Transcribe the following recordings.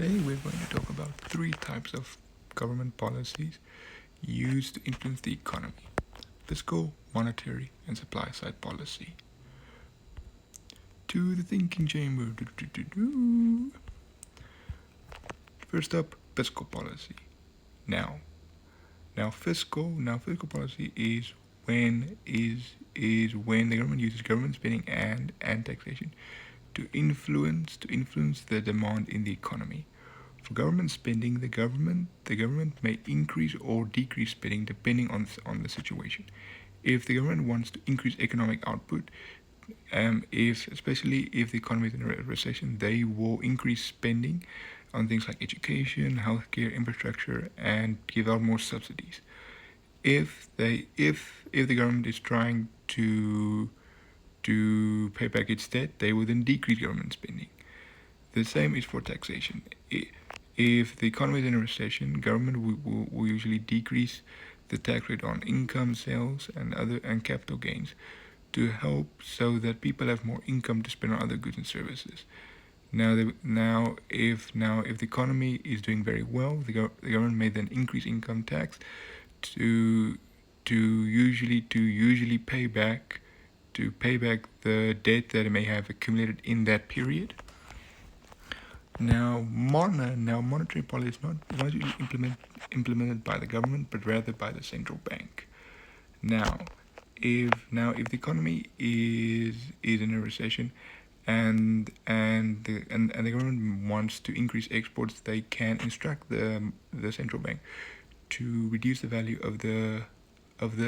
Today we're going to talk about three types of government policies used to influence the economy: fiscal, monetary, and supply side policy. To the thinking chamber. First up, fiscal policy. Now fiscal policy is when the government uses government spending and taxation to influence the demand in the economy. For government spending, the government may increase or decrease spending depending on the situation. If the government wants to increase economic output, especially if the economy is in a recession, they will increase spending on things like education, healthcare, infrastructure, and give out more subsidies. If the government is trying to pay back its debt, they will then decrease government spending. The same is for taxation. If the economy is in a recession, government will usually decrease the tax rate on income, sales, and capital gains to help so that people have more income to spend on other goods and services. If the economy is doing very well, the government may then increase income tax to usually pay back the debt that it may have accumulated in that period. Now monetary policy is not usually implemented by the government, but rather by the central bank. If the economy is in a recession, and the government wants to increase exports, they can instruct the central bank to reduce the value of the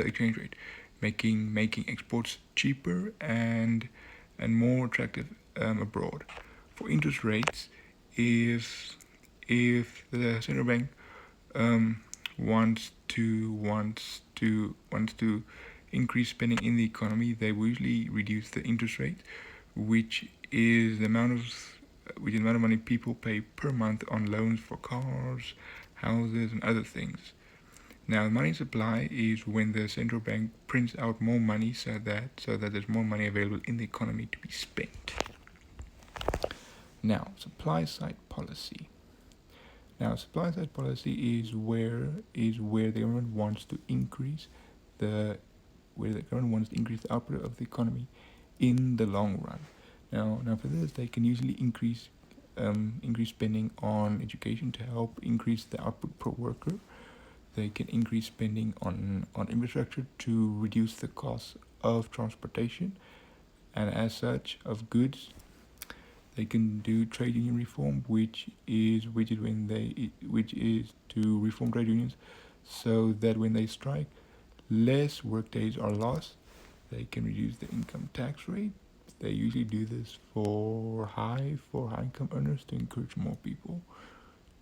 exchange rate, making exports cheaper and more attractive abroad. For interest rates, if the central bank wants to increase spending in the economy, they will usually reduce the interest rate, which is the amount of money people pay per month on loans for cars, houses, and other things. Now, money supply is when the central bank prints out more money so that there's more money available in the economy to be spent. Now, supply side policy. Now, supply side policy is where the government wants to increase the output of the economy in the long run. Now for this, they can usually increase spending on education to help increase the output per worker. They can increase spending on infrastructure to reduce the cost of transportation, and as such of goods. They can do trade union reform, which is to reform trade unions so that when they strike, less work days are lost. They can reduce the income tax rate. They usually do this for high income earners to encourage more people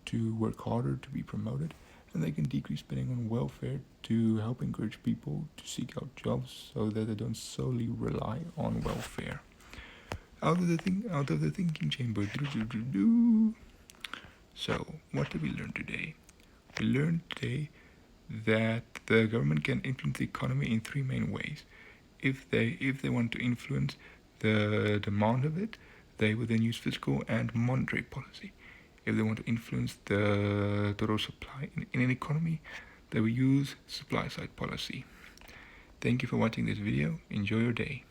to work harder to be promoted. And they can decrease spending on welfare to help encourage people to seek out jobs so that they don't solely rely on welfare. Out of the thinking chamber. So, what did we learn today? We learned today that the government can influence the economy in three main ways. If they want to influence the demand of it, they will then use fiscal and monetary policy. If they want to influence the total supply in an economy, they will use supply side policy. Thank you for watching this video. Enjoy your day.